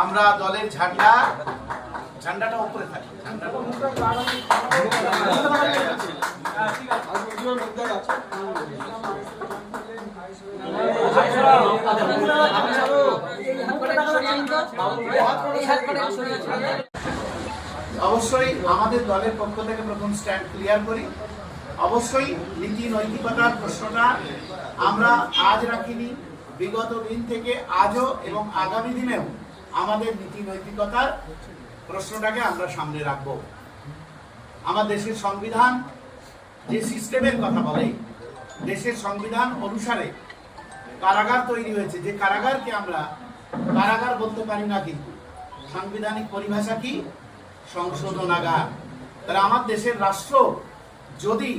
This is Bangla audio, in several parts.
আমরা দলের ঝান্ডাটা উপরে থাকে। অবশ্যই আমাদের দলের পক্ষ থেকে প্রথম স্ট্যান্ড ক্লিয়ার করি। অবশ্যই নীতি নৈতিকতার প্রশ্নটা আমরা আজ রাখিনি, বিগত দিন থেকে আজও এবং আগামী দিনেও আমাদের নীতি নৈতিকতার প্রশ্নটাকে আমরা সামনে রাখব। আমার দেশের সংবিধান যে সিস্টেমের কথা বলে, দেশের সংবিধান অনুসারে কারাগার তৈরি হয়েছে, যে কারাগারকে আমরা কারাগার বলতে পারি না, কিন্তু সাংবিধানিক পরিভাষা কি? সংশোধনাগার। তাহলে আমার দেশের রাষ্ট্র যদি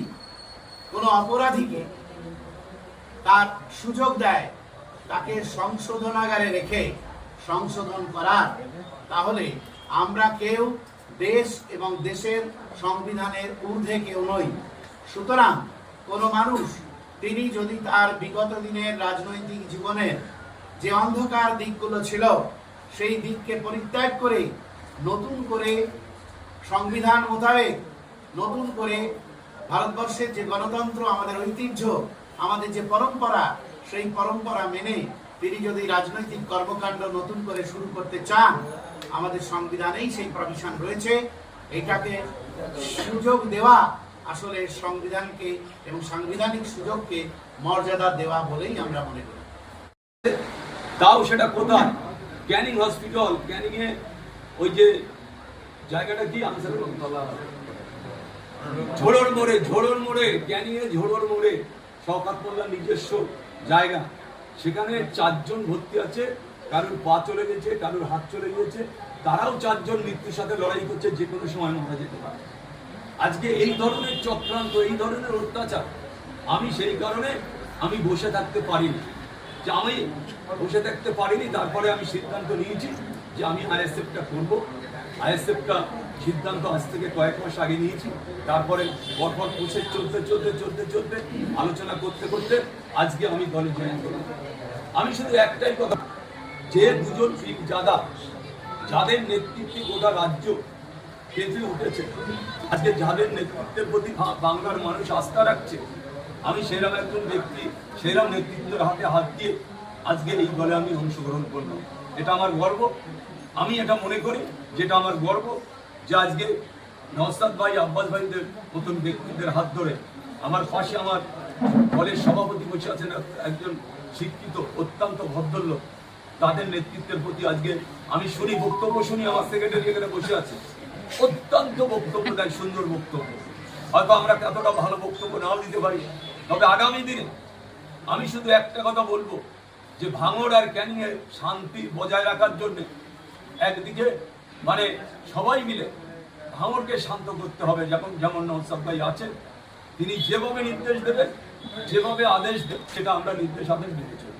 কোনো অপরাধীকে তার সুযোগ দেয় তাকে সংশোধনাগারে রেখে সংশোধন করার, তাহলে আমরা কেউ দেশ এবং দেশের সংবিধানের ঊর্ধ্বে কেউ নই। সুতরাং কোনো মানুষ তিনি যদি তার বিগত দিনের রাজনৈতিক জীবনের যে অন্ধকার দিকগুলো ছিল সেই দিককে পরিত্যাগ করে নতুন করে সংবিধান মোতাবেক নতুন করে ভারতবর্ষের যে গণতন্ত্র, আমাদের ঐতিহ্য, আমাদের যে পরম্পরা, সেই পরম্পরা মেনে তিনি যদি রাজনৈতিক কর্মকাণ্ড নতুন করে শুরু করতে চান, আমাদের সংবিধানেই সেই প্রভিশন রয়েছে। এটাকে সুযোগ দেওয়া আসলে সংবিধানকে এবং সাংবিধানিক সুযোগকে মর্যাদা দেওয়া বলেই আমরা মনে করি। তাও সেটা কোথায়? ক্যানিং হসপিটাল, ক্যানিং এ ওই যে জায়গাটা কি ঝোড়র মোড়ে ক্যানিং এ ঝোড়র মোড়ে শওকত মোল্লার নিজস্ব জায়গা, সেখানে 4 জন ভর্তি আছে। কারোর পা চলে গেছে, কারোর হাত চলে গিয়েছে, তারাও 4 জন মৃত্যুর সাথে লড়াই করছে, যে কোনো সময় মারা যেতে পারে। আজকে এই ধরনের চক্রান্ত, এই ধরনের অত্যাচার, আমি সেই কারণে আমি বসে থাকতে পারিনি, যে আমি বসে থাকতে পারিনি। তারপরে আমি সিদ্ধান্ত নিয়েছি যে আমি আইএসএফটা করব। আইএসএফটা সিদ্ধান্ত আজ থেকে কয়েক মাস আগে নিয়েছি। তারপরে পরপর প্রসেস চলতে আলোচনা করতে আজকে আমি দলে জয়েন করলাম। আমি শুধু একটাই কথা, যে 2 জন পীরজাদা যাদের নেতৃত্বে গোটা রাজ্য কেঁপে উঠেছে, আজকে যাদের নেতৃত্বের প্রতি বাংলার মানুষ আস্থা রাখছে, আমি সেরকম একজন ব্যক্তি, সেরকম নেতৃত্বের হাতে হাত দিয়ে আজকে এই দলে আমি অংশগ্রহণ করলাম। এটা আমার গর্ব। আমি এটা মনে করি যেটা আমার গর্ব, যে আজকে নওশাদ ভাই, আব্বাস ভাইদের মতন ব্যক্তিদের হাত ধরে আমার পাশে আমার দলের সভাপতি বসে আছেন, একজন শিক্ষিত অত্যন্ত ভদ্রলোক, তাদের নেতৃত্বের প্রতি আজকে আমি শুনি, বক্তব্য শুনি। আমার সেক্রেটারি এখানে বসে আছে, অত্যন্ত বক্তব্য দেয়, সুন্দর বক্তব্য। হয়তো আমরা এতটা ভালো বক্তব্য নাও দিতে পারি, তবে আগামী দিনে আমি শুধু একটা কথা বলবো, যে ভাঙড় আর ক্যানিং এর শান্তি বজায় রাখার জন্য একদিকে মানে সবাই মিলে ভাঙড়কে শান্ত করতে হবে। যেমন নওশাদ ভাই আছেন, তিনি যেভাবে নির্দেশ দেবেন, যেভাবে আদেশ দেবেন, সেটা আমরা নির্দেশ আদেশ মেনে চলব।